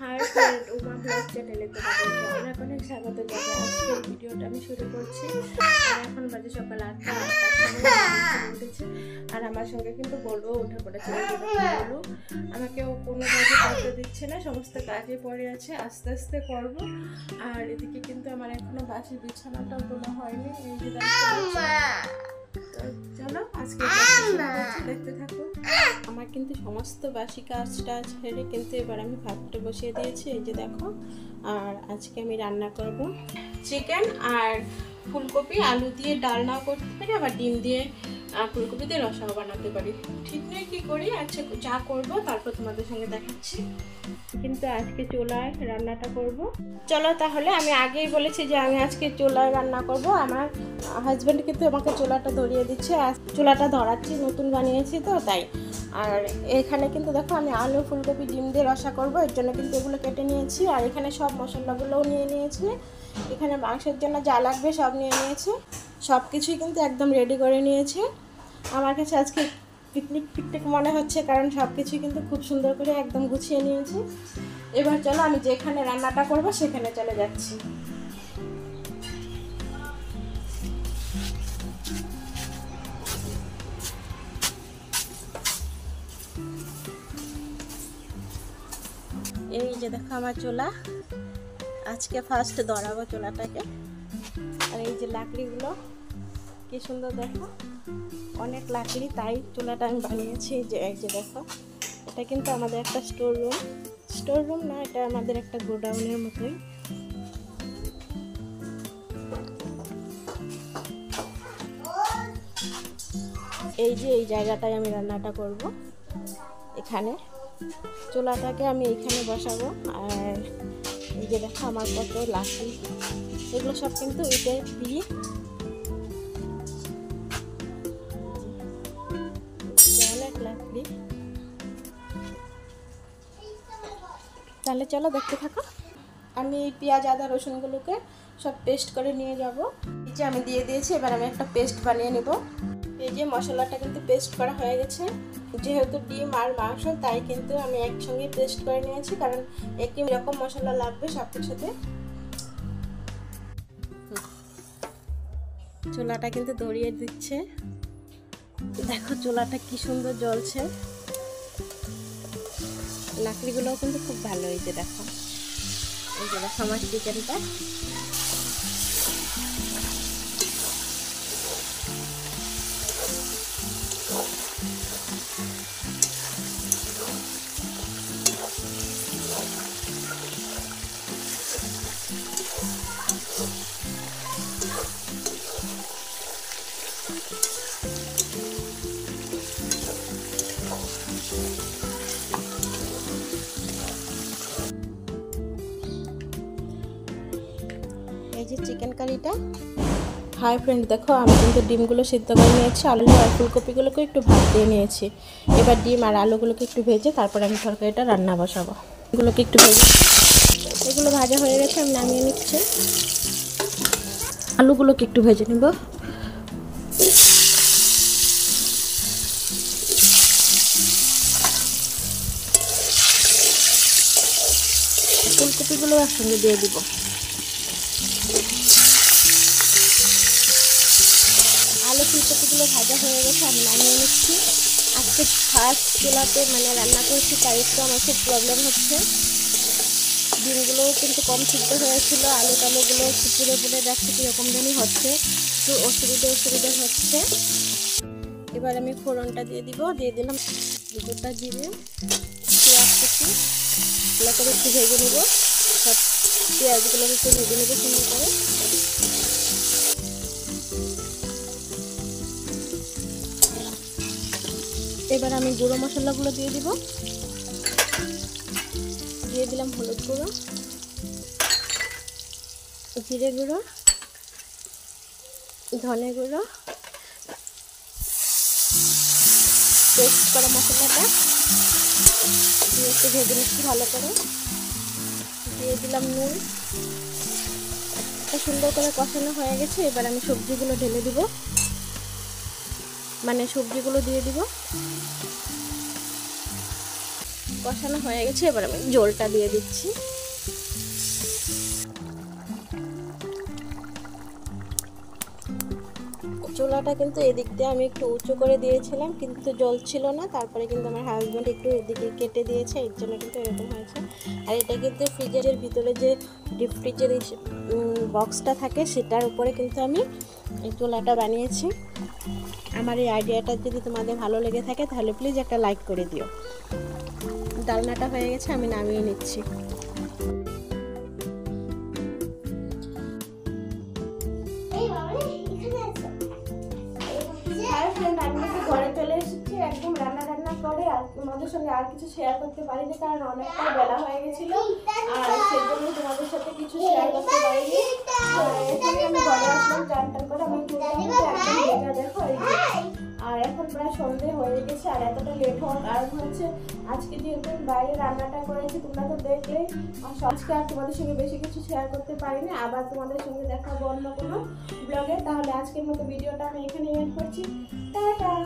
Hi friend, Uma blog চ্যানেলে তোমাদেরকে অনেক অনেক স্বাগত জানাই। আজকের ভিডিওটা আমি শুরু করছি। আর এখন বাজে সকাল 8টা। উঠেছে আর আমার সঙ্গে কিন্তু বলবো উঠে পড়েছে। বলবো আমাকে ও কোনো কাজে করতে দিচ্ছে না, সমস্ত কাজে পড়ে আছে, আস্তে আস্তে করব। আর এদিকে কিন্তু আমার এখনো বাসি বিছানাটাও তোলা হয়নি। এই যে চলো আজকে দেখতে থাকো। আমার কিন্তু সমস্ত বাসি কাজটা ছেড়ে কিন্তু এবার আমি ভাতটা বসিয়ে দিয়েছি। এই যে দেখো, আর আজকে আমি রান্না করব চিকেন আর ফুলকপি আলু দিয়ে ডালনাও করতে পারি, আবার ডিম দিয়ে ফুলকপি দিয়ে রসাও বানাতে পারি। ঠিক নেই কি করি, আচ্ছা যা করবো তারপর তোমাদের সঙ্গে দেখাচ্ছি। কিন্তু আজকে চুলায় রান্নাটা করব। চলো তাহলে, আমি আগেই বলেছি যে আমি আজকে চুলায় রান্না করব। আমার হাজব্যান্ড কিন্তু আমাকে চুলাটা ধরিয়ে দিচ্ছে, আর চুলাটা ধরাচ্ছি, নতুন বানিয়েছি তো তাই। আর এখানে কিন্তু দেখো আমি আলু ফুলকপি ডিম দিয়ে রসা করব, এর জন্য কিন্তু এগুলো কেটে নিয়েছি। আর এখানে সব মশলাগুলোও নিয়ে নিয়েছি। এখানে মাংসের জন্য যা লাগবে সব নিয়ে নিয়েছি, সব কিছুই কিন্তু একদম রেডি করে নিয়েছি। আমার কাছে আজকে পিকনিক মনে হচ্ছে, কারণ সব কিছুই কিন্তু খুব সুন্দর করে একদম গুছিয়ে নিয়েছি। এবার চলো আমি যেখানে রান্নাটা করব সেখানে চলে যাচ্ছি। এই যে দেখো আমার চুলা, আজকে ফার্স্ট ধরাবো চুলাটাকে। আর এই যে লাকড়িগুলো কি সুন্দর দেখো, অনেক লাকড়ি, তাই চুলাটা আমি বানিয়েছি। এই যে দেখো, এটা কিন্তু আমাদের একটা স্টোর রুম না, এটা আমাদের একটা গোডাউনের মতোই। এই যে এই জায়গাটায় আমি রান্নাটা করব, এখানে চুলাটাকে আমি এইখানে বসাবো। আর এই যে দেখো আমার কত লাকড়ি, এগুলো সব কিন্তু ইটের দিয়ে অনেক লাকড়ি। তাহলে চলো দেখতে থাকো। আমি এই পেঁয়াজ আদা রসুনগুলোকে সব পেস্ট করে নিয়ে যাব। এই যে আমি দিয়ে দিয়েছি, এবার আমি একটা পেস্ট বানিয়ে নেব। এই যে মশলাটা কিন্তু পেস্ট করা হয়ে গেছে। যেহেতু ডিম আর মাংস, তাই কিন্তু আমি একসঙ্গে পেস্ট করে নিয়েছি, কারণ একই রকম মশলা লাগবে সব কিছুতে। চুলাটা কিন্তু ধরিয়ে দিচ্ছে, দেখো চুলাটা কি সুন্দর জ্বলছে। লাকড়িগুলোও কিন্তু খুব ভালো। এই যে দেখো আমার চিকেনটা। এই যে চিকেন কারিটা। হাই ফ্রেন্ড, দেখো আমি কিন্তু ডিমগুলো সিদ্ধ করে নিয়েছি, আলু আর ফুলকপিগুলোকে একটু ভাত দিয়ে নিয়েছি। এবার ডিম আর আলুগুলোকে একটু ভেজে তারপর আমি তরকারিটা রান্না বসাবো। এগুলোকে একটু ভেজে, এগুলো ভাজা হয়ে গেছে, আমি নামিয়ে নিচ্ছি। আলুগুলোকে একটু ভেজে নেব। ফুলকপিগুলো একসঙ্গে দিয়ে দিব। আলু ফুলকপিগুলো ভাজা হয়ে গেছে, আমি নামিয়ে নিচ্ছি। আজকে ফার্স্ট চুলাতে মানে রান্না করছি, তাই একটু আমার খুব প্রবলেম হচ্ছে। ডিমগুলোও কিন্তু কম সিদ্ধ হয়েছিল, টালুগুলো একটু পুড়ে পুড়ে যাচ্ছে, কীরকম জানি হচ্ছে, একটু অসুবিধা হচ্ছে। এবার আমি ফোড়নটা দিয়ে দিলাম গোটা জিরে, পেঁয়াজ কুচি, এগুলো করে একটু ভেজে নেব। সব পেঁয়াজগুলোকে একটু ভেজে নেবো সুন্দর করে। এবার আমি গুঁড়ো মশলাগুলো দিয়ে দিলাম হলুদ গুঁড়ো, জিরে গুঁড়ো, ধনে গুঁড়ো, পেস্ট করা মশলাটা দিয়ে একটু ভেজে নিচ্ছি ভালো করে। দিয়ে দিলাম নুন। সুন্দর করে কষানো হয়ে গেছে, এবার আমি সবজিগুলো ঢেলে দিব, মানে সবজিগুলো দিয়ে দিব। কষানো হয়ে গেছে, এবার আমি জলটা দিয়ে দিচ্ছি। চুলাটা কিন্তু এদিক দিয়ে আমি একটু উঁচু করে দিয়েছিলাম, কিন্তু জল ছিল না। তারপরে কিন্তু আমার হাজব্যান্ড একটু এদিকে কেটে দিয়েছে, এর জন্য কিন্তু এরকম হয়েছে। আর এটা কিন্তু ফ্রিজের ভিতরে যে ডিপ ফ্রিজের বক্সটা থাকে সেটার উপরে কিন্তু আমি এই চুলাটা বানিয়েছি। আমার এই আইডিয়াটা যদি তোমাদের ভালো লেগে থাকে তাহলে প্লিজ একটা লাইক করে দিও। ডালনাটা হয়ে গেছে, আমি নামিয়ে নিচ্ছি। ঘরে চলে এসেছি একদম রান্না করে, আর তোমাদের সঙ্গে আর কিছু শেয়ার করতে পারিনি কারণ অনেকটা বেলা হয়ে গেছিল, আর সেই জন্য তোমাদের সাথে কিছু শেয়ার করতে পারিনি। এখানে আমি ঘরে আসলাম চানটা করে, আমি একদম দেখো আর এখন প্রায় সন্ধ্যে হয়ে গেছে। আর এতটা লেট হওয়ার কারণ হচ্ছে আজকে যেহেতু বাইরে রান্নাটা করেছি তোমরা তো দেখলে, আজকে আর তোমাদের সঙ্গে বেশি কিছু শেয়ার করতে পারিনি। আবার তোমাদের সঙ্গে দেখাবো অন্য কোনো ব্লগে। তাহলে আজকের মতো ভিডিওটা আমি এখানে এন্ড করছি। টাটা।